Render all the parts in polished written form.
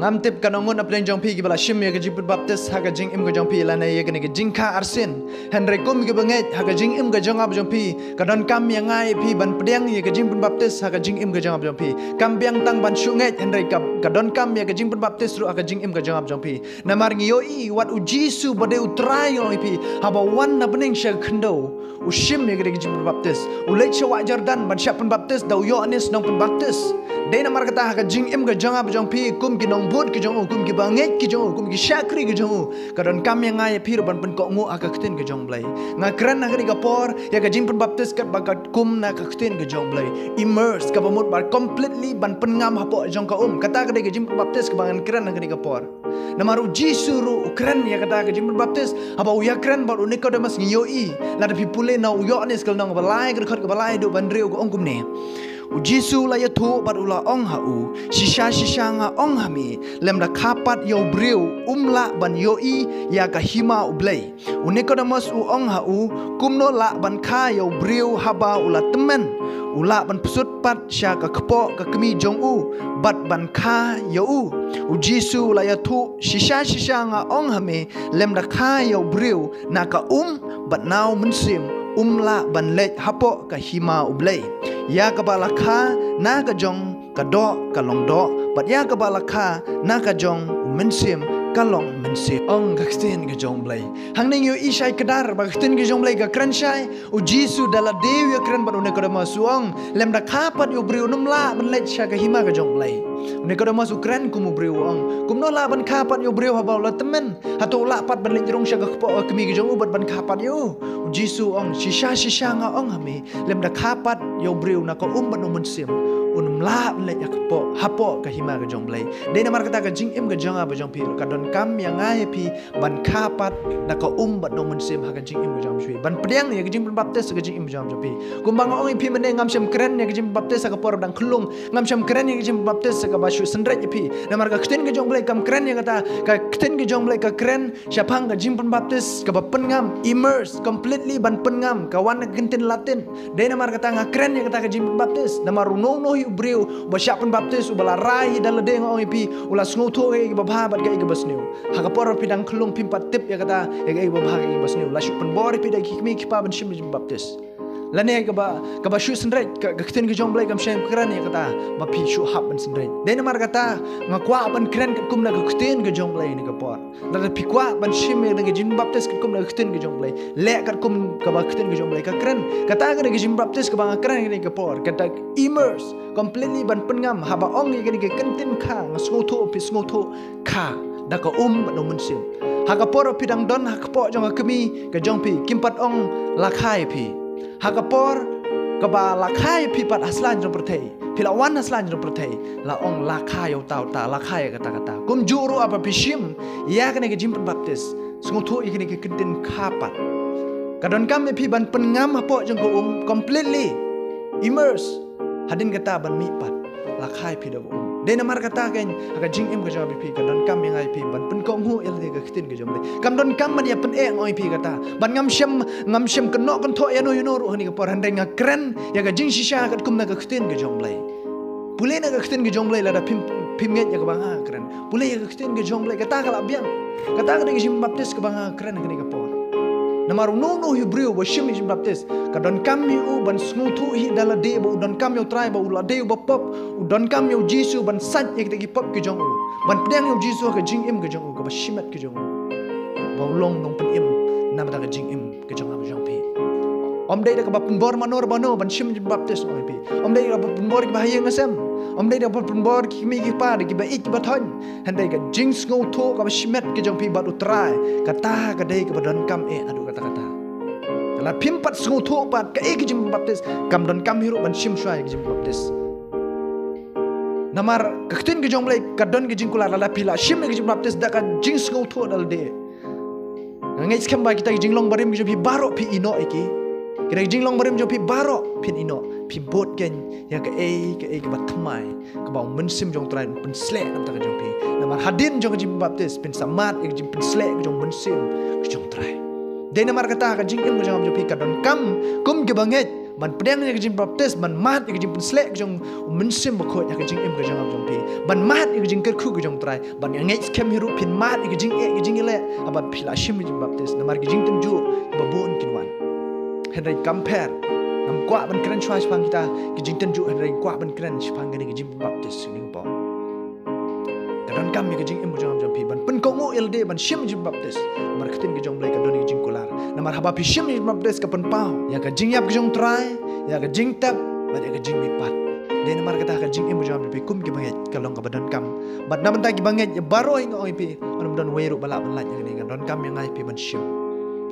ngam tip kanongun aplen jong pi gibala shim ya gajing baptis haga jing im gajong pi lana ya gane gajing ka arsin henry kum gibanget haga jing im gajong ab jong pi kadon kam yang ngai pi ban pedang ya gajing baptis haga jing im gajong ab jong pi kam biang tang ban shunget henry kadon kam ya gajing baptis ru haga jing im gajong ab jong pi namar ngioi wat ujisu bade utrai oi pi haba wan na bening shag khndo ushim ya gajing baptis ulai chawa jordan ban shap baptis dau yo anis nong baptis dei namar kata haga jing im gajong ab jong pi kum ki nong bud ki jong kum ki banget ki jong kum ki syakri ki jong kadon kam yang ngai pi ban pen ko ngu aga kten ki jong blai ngakran na gari kapor ya gajing baptis kat bagat kum na ka kten ki jong blai immerse ka bamut bar completely ban pen ngam hapo jong ka kata ka gajing baptis ka bangan kran na gari kapor namaru jisuru ukran ya kata gajing baptis haba uya kran bar unikodemus ngiyoi la da pipule na uyo anis kal nong balai ka khot ka balai do ban reu ko ongkum ne ujisu la yathu bar ula ong hau shisha nga ong hami lem da kapat yo breu umla ban yoi ya ka hima ublei unikodemus u ong hau kumno la ban kha yo breu haba ula temen ula ban pesut pat sya ka kepo ka kemi jong u bat ban kha yo ujisu la yathu shisha nga ong hami lem da kha yo breu na ka bat nau mensim umla ban lej hapo ka hima ublei ya ka balakha na ka jong ka do ka long do bat ya ka balakha na ka jong mensim kalong mensim ong ka ksten ka jong blai hang ning yo isai kedar ba ksten ka jong blai ka kran shai u jisu dala dew ya kran ba une ka ma suong lem da kapat yo briu numla ban lej sha ka hima ka jong blai une ka ma su kran kumu briu ong kumno la ban kapat yo briu ha ba la temen hato la pat ban lej rong sha ka kpo kemi ka jong u bat ban kapat yo jisu ong shisha nga ong hami lem da kapat yo briu na ko ban mensim unumla lej akpo hapo ka hima ka jong blai de na mar kata ka jing im ka jong ba jong pi ka don kam yang ngai pi ban kapat na ka bat no mensim ha ka jing im ka jong shui ban pedang ya ka jing baptis ka jing im jong pi kumbang ong pi mene ngam sem kren ya ka jing baptis ka por dang khulung ngam sem kren ya ka jing baptis ka ba shu sendret pi na mar ka kten ka jong blai kam kren ya kata ka kten ka jong blai ka kren syapang ka jing baptis ka ba pen ngam immerse completely ban pen ngam ka wan ka kenten latin de na mar kata nga kren ya kata ka jing baptis na mar no yu breu ba syapan baptis ubala rai dal de ngong pi ula sngoto e ba bha bat ga e basneu ha ka por pi dang klung pimpat tip ya kata e ga e ba bha ga e basneu la shupan bor pi da ki mi ki pa ban shim baptis la ne ka ba shu sendret ka kten ki jong blai kam shem kran ya kata ba pi shu hab ban sendret de na mar kata nga kwa ban kran ka kum na ka kten ki jong blai ni ka por la pi kwa ban shim e ga jin baptis ka kum na ka kten ki jong blai le ka kum ka ba kten ki jong blai ka kran kata ga jin baptis ka ba kran ni ka por kata immerse completely ban pengam haba ong ni ke kentin kha ngoto pi ngoto kha da ka no mensim ha ka por pidang don ha ka po jong kemi ka jong pi kimpat ong la khai pi ha ka por ka ba la khai pi pat aslan jong perthei pi la wan aslan jong perthei la ong la khai yo tau ta la khai kata kum juru apa pi shim ya ka ne ke jim baptis ngoto i ke kentin kha pat kadon kam pi ban pengam ha po jong ko completely immerse hadin kata ban mi pat la khai pi do de na mar kata ken aga jing im ga jabi pi ka don kam yang ai pi ban pen ko hu el de ga ktin ga jom le kam don kam man ya pen e ngoi pi kata ban ngam shem kan no kan tho ya no you know ru ni ka por hande nga kren ya ga jing shisha ka kum na ga ktin ga jom le pule na ga ktin ga jom le la da pim nget ya ga bang kren pule ya ga ktin ga jom le kata ka la biang kata ga jing baptis ka bang kren ga ni ka por namaru no yu breu ba shim jim baptis ka don kam yu ban smutu hi dala de ba don kam yu trai ba ula de ba pop don kam yu jisu ban sat ek de pop ki jong ban pedang yu jisu ka jing im ka jong ka ba shimat ki jong ba long nong pen im nam da ka jing im ka jong ba jong pi om de ka ba pen bor manor ba no ban shim jim baptis oi pi om de ka ba pen bor ki ba hayeng asam om de ka ba pen bor ki mi ki pa de ki ba ik ba thon han de ka jing sngo tho ka ba shimat ki jong pi ba utrai kata ka de ka ba don kam e adu kata la pimpat sngo tho pat ka e ki jim baptis kam don kam hiru ban shim shwai ki jim baptis namar ka ktin ki jong blai ka don ki jing kula la pila shim ki jim baptis da ka jing sngo tho dal de ngai skam ba kita ki jing long barim ki jom pi baro pi ino iki kita jing long barim jom pi baro pin ino pi bot ken ya ka e ka bat thmai ka ba mensim jong trai pen slek nam ta ka jong pi namar hadin jong ki jim baptis pin samat ek jim pen slek ki jong mensim ki jong trai de namar kata ka jing im jong pi ka don kam kum ki banget ban pedang ya kejing baptis ban mat ya kejing penslek kejong mensim bakot ya kejing em kejong abjong pi ban mat ya kejing kerku kejong trai ban yang ngai skem hiru pin mat ya kejing ile abat pila shim kejing baptis namar kejing tenju babun kinwan henry compare nam kwa ban kren chwa chpang kita kejing tenju henry kwa ban kren chpang gani kejing baptis ni po kadon kam ya kejing em kejong abjong pi ban pen kongu ilde ban shim kejing baptis namar ketin kejong blai kadon kejing kular namar haba pi shim kejing baptis kapan pau ya kejing yap kejong trai ya kejing tap bat ya kejing mipat dia namar kata kejing em kejong abjong pi kum ki banget kalong ka badon kam bat naman ta ki banget ya baro ing oi pi anum don weru balak balat ya ni kadon kam yang ai pi ban shim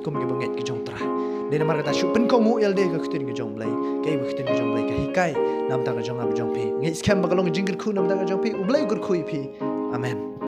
kum ki banget kejong trai dia namar kata shu pen kongu ilde ka ketin kejong blai kai ketin kejong blai ka hikai nam ta kejong abjong pi ngai scam bakalong kejing ku nam ta kejong pi ublai gur kui pi amen.